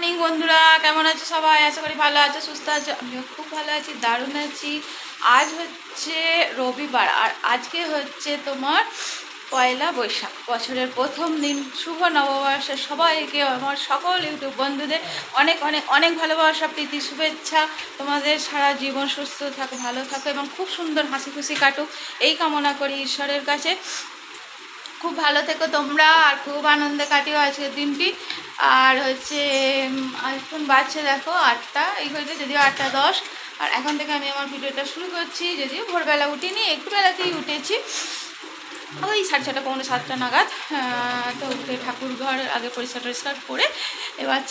Morning বন্ধুরা, কেমন আছো সবাই? আশা করি ভালো আছো, সুস্থ আছো। আমিও খুব ভালো আছি, দারুণ আছি। আজ হচ্ছে রবিবার, আর আজকে হচ্ছে তোমার পয়লা বৈশাখ, বছরের প্রথম দিন। শুভ নববর্ষের সবাইকে আমার সকল ইউটিউব বন্ধুদের অনেক অনেক অনেক ভালোবাসা, প্রীতি, শুভেচ্ছা। তোমাদের সারা জীবন সুস্থ থাকো, ভালো থাকো এবং খুব সুন্দর হাসি খুশি কাটুক, এই কামনা করি ঈশ্বরের কাছে। খুব ভালো থেকো তোমরা, আর খুব আনন্দে কাটিও আজকের দিনটি। আর হচ্ছে এখন বাজছে দেখো 8টা, এই হয়েছে যদিও 8টা 10। আর এখন থেকে আমি আমার ভিডিওটা শুরু করছি, যদিও ভোরবেলা উঠিনি, একটু বেলাতেই উঠেছি, ওই 6:30 পৌনে 7টা নাগাদ। তো উঠে ঠাকুর ঘর আগে পরিষ্কার করে এবার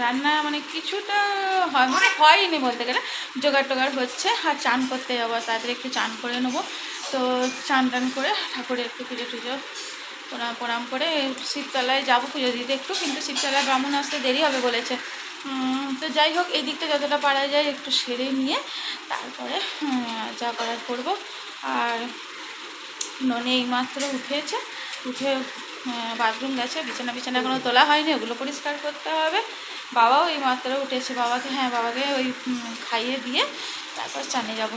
রান্না মানে কিছুটা হয়, মানে হয়নি বলতে গেলে, জোগাড় টোগাড় হচ্ছে। আর চান করতে যাবো, তাড়াতাড়ি একটু চান করে নেবো। তো চান টান করে ঠাকুরের একটু পুজো টুজো প্রণাম করে শিবতলায় যাবো পুজো দিতে একটু, কিন্তু শিবতলায় ব্রাহ্মণ আসতে দেরি হবে বলেছে। তো যাই হোক, এই দিকটা যতটা পারা যায় একটু সেরে নিয়ে তারপরে যা করার করবো। আর ননি এইমাত্র উঠেছে, উঠে বাথরুম গেছে, বিছানা এখনও তোলা হয়নি, ওগুলো পরিষ্কার করতে হবে। বাবাও এইমাত্র উঠেছে, বাবাকে ওই খাইয়ে দিয়ে তারপর চানে যাব।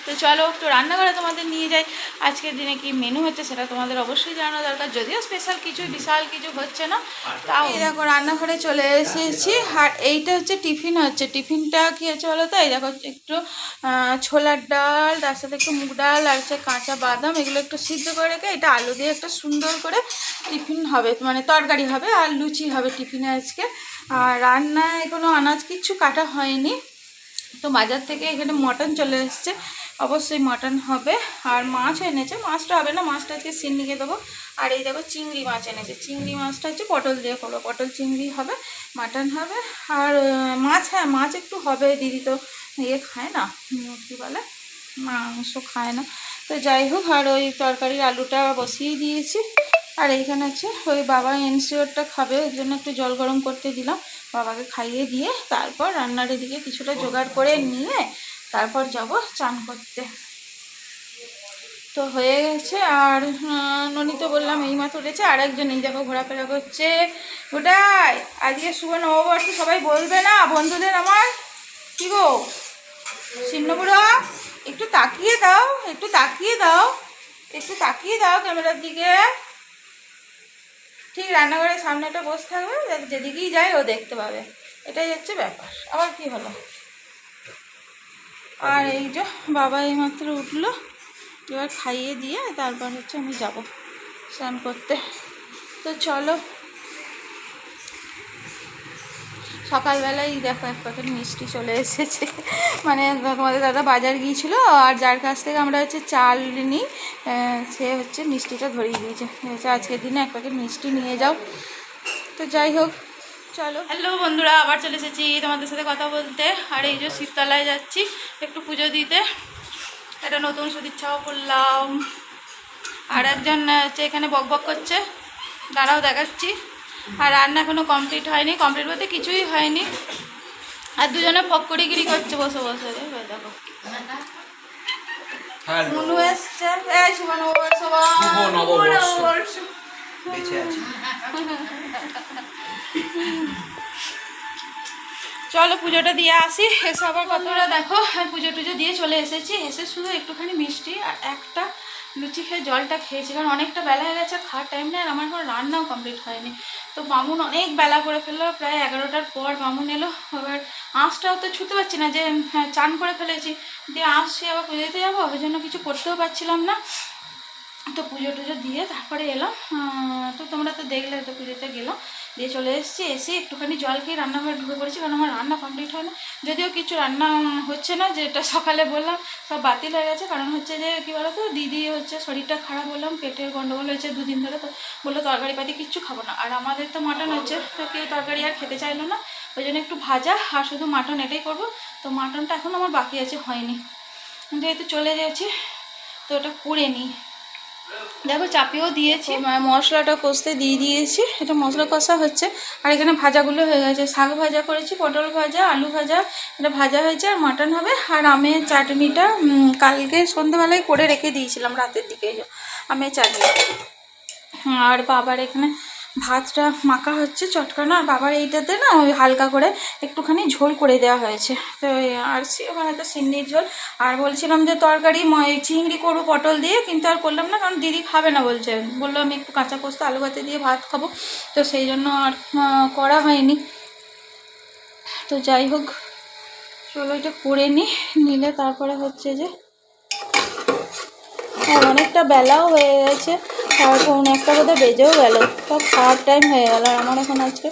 তো চলো একটু রান্নাঘরে তোমাদের নিয়ে যাই। আজকের দিনে কি মেনু হচ্ছে সেটা তোমাদের অবশ্যই জানানো দরকার, যদিও স্পেশাল কিছু বিশাল কিছু হচ্ছে না, তাও দেখো রান্নাঘরে চলে এসেছি। আর এইটা হচ্ছে টিফিন হচ্ছে, টিফিনটা কী হচ্ছে বলো তো? এই দেখো একটু ছোলার ডাল, তার সাথে একটু মুগ ডাল আর হচ্ছে কাঁচা বাদাম, এগুলো একটু সিদ্ধ করে রেখে এটা আলু দিয়ে একটা সুন্দর করে টিফিন হবে, মানে তরকারি হবে আর লুচি হবে টিফিনে আজকে। আর রান্নায় কোনো আনাজ কিচ্ছু কাটা হয়নি। তো বাজার থেকে এখানে মটন চলে এসছে, অবশ্যই মটন হবে। আর মাছ এনেছে, মাছটা হবে না, মাছটা আজকে সিন্নিকে দেবো। আর এই দেখো চিংড়ি মাছ এনেছে, চিংড়ি মাছটা হচ্ছে পটল দিয়ে করবো, পটল চিংড়ি হবে, মাটন হবে। আর মাছ, হ্যাঁ মাছ একটু হবে, দিদি তো ইয়ে খায় না, কী বলে, মাংস খায় না। তো যাই হোক, আর ওই তরকারির আলুটা বসিয়ে দিয়েছি। আর এইখানে হচ্ছে ওই বাবা এনসিওরটা খাবে, ওই জন্য একটু জল গরম করতে দিলাম, বাবাকে খাইয়ে দিয়ে তারপর রান্নার এদিকে কিছুটা জোগাড় করে নিয়ে তারপর যাব চান করতে। তো হয়ে গেছে। আর ননি তো বললাম এইমাত্র উঠেছে, আর একজন এই জায়গায় ঘোরাফেরা করছে। গোটাই আজকে শুভ নববর্ষ, সবাই বলবে না বন্ধুদের আমার? কি গো সিন্নপুরা, একটু তাকিয়ে দাও, একটু তাকিয়ে দাও, একটু তাকিয়ে দাও ক্যামেরার দিকে। ঠিক রান্নাঘরের সামনেটা বসে থাকবে, যেদিকেই যায় ও দেখতে পাবে, এটাই হচ্ছে ব্যাপার। আবার কি হলো? আর এই যে বাবা এইমাত্র উঠলো, এবার খাইয়ে দিয়ে তারপর হচ্ছে আমি যাব স্নান করতে। তো চলো, সকালবেলায় দেখো এক প্যাকেট মিষ্টি চলে এসেছে, মানে তোমাদের দাদা বাজার গিয়েছিলো, আর যার কাছ থেকে আমরা হচ্ছে চাল নিই সে হচ্ছে মিষ্টিটা ধরিয়ে দিয়েছে, আজকের দিনে এক প্যাকেট মিষ্টি নিয়ে যাও। তো যাই হোক চলো। হ্যালো বন্ধুরা, আবার চলে এসেছি তোমাদের সাথে কথা বলতে। আর এই যে শিবতলায় যাচ্ছি একটু পুজো দিতে, একটা নতুন সদিচ্ছাও করলাম। আর একজন হচ্ছে এখানে বকবক করছে, দাঁড়াও দেখাচ্ছি। আর রান্না এখনও কমপ্লিট হয়নি, কমপ্লিট বলতে কিছুই হয়নি। আর দুজনে ফক্করিগিরি করছে বসে বসে, দেখো মনু এসছে। এই শুভ নববর্ষ। চলো পুজোটা দিয়ে আসি, এসে আবার কতটা দেখো পুজো টুজো দিয়ে চলে এসেছি। এসে শুধু একটুখানি মিষ্টি আর একটা লুচি খেয়ে জলটা খেয়েছি, কারণ অনেকটা বেলা হয়ে গেছে, খাওয়ার টাইম নেই, আর আমার কোনো রান্নাও কমপ্লিট হয়নি। তো মামুন অনেক বেলা করে ফেললো, প্রায় 11টার পর মামুন এলো। এবার আঁচটাও তো ছুতে পারছি না, যে হ্যাঁ চান করে ফেলেছি, দিয়ে আসছি আবার পুজো দিতে যাবো, ওই জন্য কিছু করতেও পারছিলাম না। তো পুজো টুজো দিয়ে তারপরে এলাম। তো তোমরা তো দেখলে, তো পুজোতে গেলাম, দিয়ে চলে এসেছি। এসে একটুখানি জল খেয়ে রান্নাঘরে ঢুকে পড়েছি, কারণ আমার রান্না কমপ্লিট হয় না। যদিও কিছু রান্না হচ্ছে না, যেটা সকালে বললাম সব বাতিল হয়ে গেছে, কারণ হচ্ছে যে কী বলো তো, দিদি হচ্ছে শরীরটা খারাপ, বললাম পেটের গন্ডগোল হয়েছে 2 দিন ধরে। তো বললো তরকারি পাতি কিচ্ছু খাবো না, আর আমাদের তো মাটন হচ্ছে, তো কেউ তরকারি আর খেতে চাইলো না, ওই জন্য একটু ভাজা আর শুধু মাটন এটাই করবো। তো মাটনটা এখন আমার বাকি আছে, হয়নি, যেহেতু চলে যাচ্ছি তো ওটা করে নিই। দেখো চাপিয়েও দিয়েছি, মশলাটা কষতে দিয়ে দিয়েছি, এটা মশলা কষা হচ্ছে। আর এখানে ভাজাগুলো হয়ে গেছে, শাক ভাজা করেছি, পটল ভাজা, আলু ভাজা, এটা ভাজা হয়েছে, আর মাটন হবে। আর আমের চাটনিটা কালকে সন্ধ্যেবেলায় করে রেখে দিয়েছিলাম, রাতের দিকে আমের চাটনি। আর বাবার এখানে ভাতটা মাখা হচ্ছে চটকানো, আর বাবার এইটাতে না ওই হালকা করে একটুখানি ঝোল করে দেওয়া হয়েছে। তো আর ওখানে তো সিন্নির ঝোল। আর বলছিলাম যে তরকারি চিংড়ি করবো পটল দিয়ে, কিন্তু আর করলাম না, কারণ দিদি খাবে না বলছে। বললো আমি একটু কাঁচা পোস্ত আলু ভাতে দিয়ে ভাত খাবো, তো সেই জন্য আর করা হয়নি। তো যাই হোক, চলো এটা করে নিলে তারপরে হচ্ছে যে অনেকটা বেলাও হয়ে গেছে, আর একটা বোধহয় বেজেও গেল, সব খাওয়ার টাইম হয়ে গেল। আর আমার এখন আজকে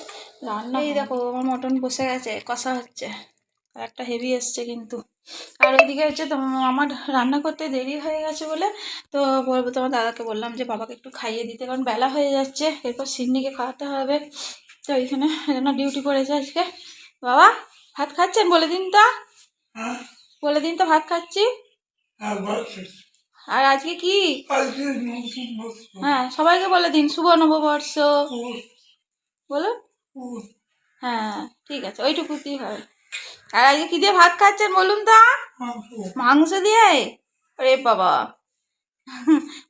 রান্না, এই দেখো আমার মটন বসে গেছে, কষা হচ্ছে, আর একটা হেভি এসছে কিন্তু। আর ওইদিকে হচ্ছে আমার রান্না করতে দেরি হয়ে গেছে বলে তো তোমার দাদাকে বললাম যে বাবাকে একটু খাইয়ে দিতে, কারণ বেলা হয়ে যাচ্ছে, এরপর সিন্নিকে খাওয়াতে হবে। তো এইখানে যেন ডিউটি পড়েছে আজকে। বাবা ভাত খাচ্ছেন? বলে দিন তো, বলে দিন তো ভাত খাচ্ছি। আর আজকে কি? হ্যাঁ সবাইকে বলে দিন শুভ নববর্ষ বলো। হ্যাঁ ঠিক আছে, ওইটুকুতেই হয়। আর আজকে কি দিয়ে ভাত খাচ্ছেন বলুন তো? মাংস দিয়ে? আরে বাবা,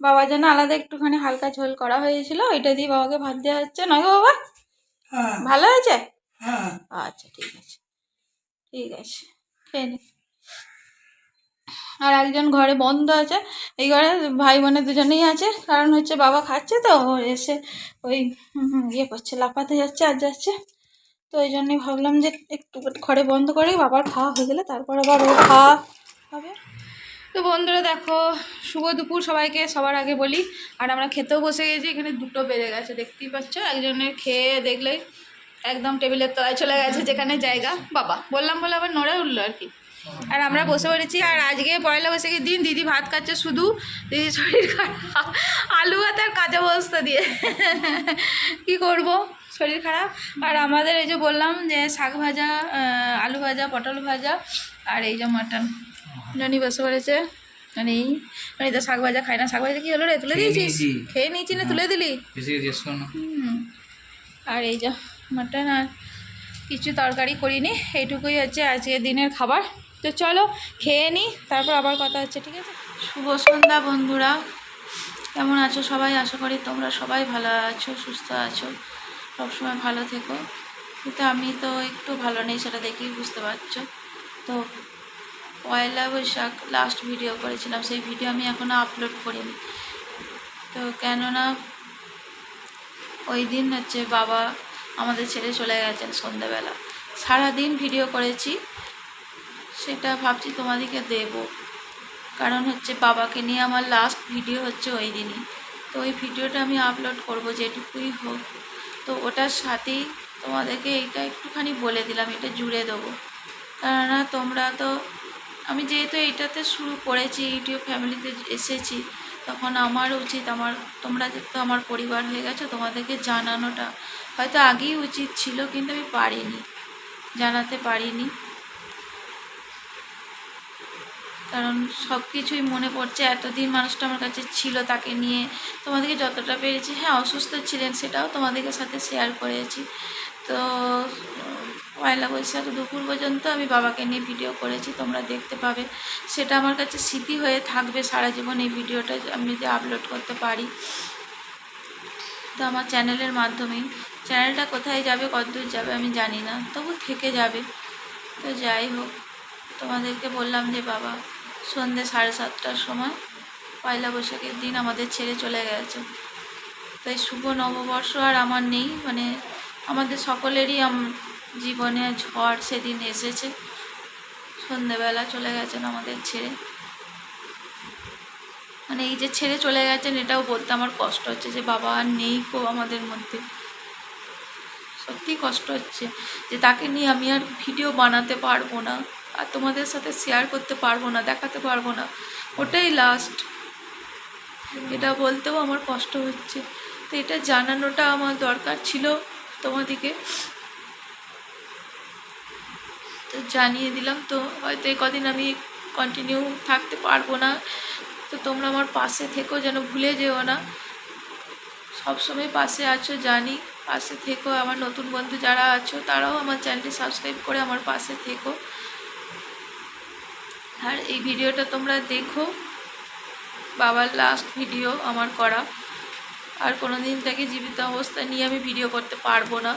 বাবার জন্য আলাদা একটুখানি হালকা ঝোল করা হয়েছিল, ওইটা দিয়ে বাবাকে ভাত দেওয়া হচ্ছে, নয় গো বাবা? ভালো হয়েছে? আচ্ছা ঠিক আছে, ঠিক আছে, খেয়ে নি। আর একজন ঘরে বন্ধ আছে, এই ঘরে ভাই বোনে দুজনেই আছে, কারণ হচ্ছে বাবা খাচ্ছে তো এসে ওই ইয়ে করছে, লাফাতে যাচ্ছে আর যাচ্ছে। তো ওই জন্যই ভাবলাম যে একটু ঘরে বন্ধ করে বাবার খাওয়া হয়ে গেলে তারপর আবার ও খাওয়া হবে। তো বন্ধুরা দেখো, শুভ দুপুর সবাইকে সবার আগে বলি। আর আমরা খেতেও বসে গেছি, এখানে 2টো বেজে গেছে দেখতেই পাচ্ছ। একজনের খেয়ে দেখলেই একদম টেবিলের তলায় চলে গেছে, যেখানে জায়গা। বাবা বললাম বলে আবার নড়ে উঠলো আর কি। আর আমরা বসে পড়েছি। আর আজকে পয়লা বৈশাখের দিন দিদি ভাত খাচ্ছে শুধু, দিদি শরীর খারাপ, আলু ভাত আর কাঁচা পোস্ত দিয়ে কি করব, শরীর খারাপ। আর আমাদের এই যে বললাম যে শাক ভাজা, আলু ভাজা, পটল ভাজা, আর এই যে মাটন। জনি বসে পড়েছে, মানে তো শাক ভাজা খায় না। শাক ভাজা কি হলো রে, তুলে দিয়েছিস? খেয়ে নিয়েছি না, তুলে দিলি? আর এই যে মাটন, আর কিছু তরকারি করিনি, এইটুকুই হচ্ছে আজকের দিনের খাবার। তো চলো খেয়ে নিই, তারপর আবার কথা হচ্ছে, ঠিক আছে? শুভ সন্ধ্যা বন্ধুরা, কেমন আছো সবাই? আশা করি তোমরা সবাই ভালো আছো, সুস্থ আছো, সবসময় ভালো থেকো। কিন্তু আমি তো একটু ভালো নেই, সেটা দেখেই বুঝতে পারছো। তো পয়লা বৈশাখ লাস্ট ভিডিও করেছিলাম, সেই ভিডিও আমি এখনও আপলোড করিনি। তো কেননা ওই দিন হচ্ছে বাবা আমাদের ছেড়ে চলে গেছেন সন্ধ্যেবেলা, সারাদিন ভিডিও করেছি, সেটা ভাবছি তোমাদেরকে দেব। কারণ হচ্ছে বাবাকে নিয়ে আমার লাস্ট ভিডিও হচ্ছে ওই দিনই। তো ওই ভিডিওটা আমি আপলোড করব যেটুকুই হোক। তো ওটার সাথেই তোমাদেরকে এইটা একটুখানি বলে দিলাম, এটা জুড়ে দেবো। কেননা তোমরা তো, আমি যেহেতু এইটাতে শুরু করেছি, ইউটিউব ফ্যামিলিতে এসেছি, তখন আমার উচিত, তোমরা তো আমার পরিবার হয়ে গেছো, তোমাদেরকে জানানোটা হয়তো আগেই উচিত ছিল, কিন্তু আমি পারিনি, জানাতে পারিনি। কারণ সব কিছুই মনে পড়ছে, এতদিন মানুষটা আমার কাছে ছিল, তাকে নিয়ে তোমাদেরকে যতটা পেরেছি। হ্যাঁ অসুস্থ ছিলেন, সেটাও তোমাদেরকে সাথে শেয়ার করেছি। তো পয়লা বৈশাখ দুপুর পর্যন্ত আমি বাবাকে নিয়ে ভিডিও করেছি, তোমরা দেখতে পাবে, সেটা আমার কাছে স্মৃতি হয়ে থাকবে সারা জীবন। এই ভিডিওটা আমি যদি আপলোড করতে পারি, তো আমার চ্যানেলের মাধ্যমেই, চ্যানেলটা কোথায় যাবে কতদূর যাবে আমি জানি না, তবু থেকে যাবে। তো যাই হোক, তোমাদেরকে বললাম যে বাবা সন্ধ্যে 7:30টার সময় পয়লা বৈশাখের দিন আমাদের ছেড়ে চলে গেছে। তাই শুভ নববর্ষ আর আমার নেই, মানে আমাদের সকলেরই জীবনে ঝড় সেদিন এসেছে, সন্ধ্যেবেলা চলে গেছেন আমাদের ছেড়ে। মানে এই যে ছেড়ে চলে গেছেন, এটাও বলতে আমার কষ্ট হচ্ছে যে বাবা আর নেই কো আমাদের মধ্যে। সত্যি কষ্ট হচ্ছে যে তাকে নিয়ে আমি আর ভিডিও বানাতে পারবো না, আর তোমাদের সাথে শেয়ার করতে পারবো না, দেখাতে পারবো না, ওটাই লাস্ট। এটা বলতেও আমার কষ্ট হচ্ছে। তো এটা জানানোটা আমার দরকার ছিল তোমাদেরকে, তো জানিয়ে দিলাম। তো হয়তো এই কদিন আমি কন্টিনিউ থাকতে পারবো না, তো তোমরা আমার পাশে থেকো, যেন ভুলে যেও না। সবসময় পাশে আছো জানি, পাশে থেকো। আমার নতুন বন্ধু যারা আছো তারাও আমার চ্যানেলটি সাবস্ক্রাইব করে আমার পাশে থেকো। আর এই ভিডিওটা তোমরা দেখো, বাবার লাস্ট ভিডিও আমার করা। আর কোনো দিন থেকে জীবিত অবস্থা নিয়ে আমি ভিডিও করতে পারবো না,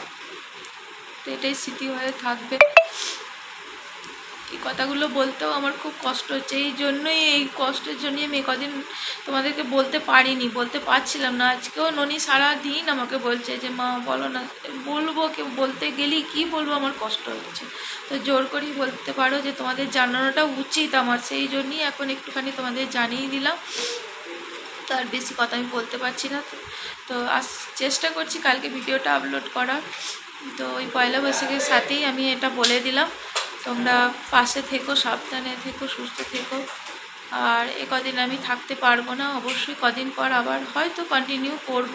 তো এটাই স্মৃতি হয়ে থাকবে। এই কথাগুলো বলতেও আমার খুব কষ্ট হচ্ছে, এই কষ্টের জন্যই আমি কদিন তোমাদেরকে বলতে পারছিলাম না। আজকেও ননি সারা দিন আমাকে বলছে যে মা বলো না, বলবো কেউ বলতে গেলেই কী বলবো, আমার কষ্ট হচ্ছে। তো জোর করেই বলতে পারো যে তোমাদের জানানোটা উচিত আমার, সেই জন্যই এখন একটুখানি তোমাদের জানিয়ে দিলাম। তো আর বেশি কথা আমি বলতে পারছি না, তো চেষ্টা করছি কালকে ভিডিওটা আপলোড করার। তো ওই পয়লা বৈশাখের সাথেই আমি এটা বলে দিলাম, তোমরা পাশে থেকো, সাবধানে থেকো, সুস্থ থেকো। আর কদিন আমি থাকতে পারবো না, অবশ্যই কদিন পর আবার হয়তো কন্টিনিউ করব।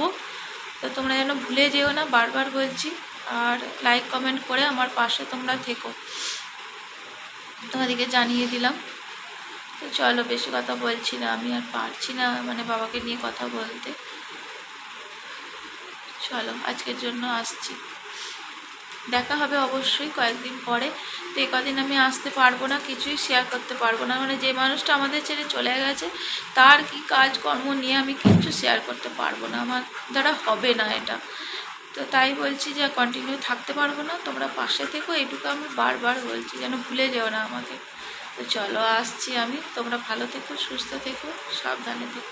তো তোমরা যেন ভুলে যেও না, বারবার বলছি। আর লাইক কমেন্ট করে আমার পাশে তোমরা থেকো, তোমাদেরকে জানিয়ে দিলাম। তো চলো, বেশি কথা বলছি না, আমি আর পারছি না মানে বাবাকে নিয়ে কথা বলতে। চলো, আজকের জন্য আসছি, দেখা হবে অবশ্যই কয়েকদিন পরে। তো কদিন আমি আসতে পারবো না, কিছুই শেয়ার করতে পারবো না, মানে যে মানুষটা আমাদের ছেড়ে চলে গেছে তার কি কাজকর্ম নিয়ে আমি কিচ্ছু শেয়ার করতে পারবো না, আমার দ্বারা হবে না এটা। তো তাই বলছি যে কন্টিনিউ থাকতে পারবো না, তোমরা পাশে থেকো, এইটুকু আমি বারবার বলছি, যেন ভুলে যেও না আমাকে। তো চলো, আসছি আমি, তোমরা ভালো থেকো, সুস্থ থেকো, সাবধানে থেকো।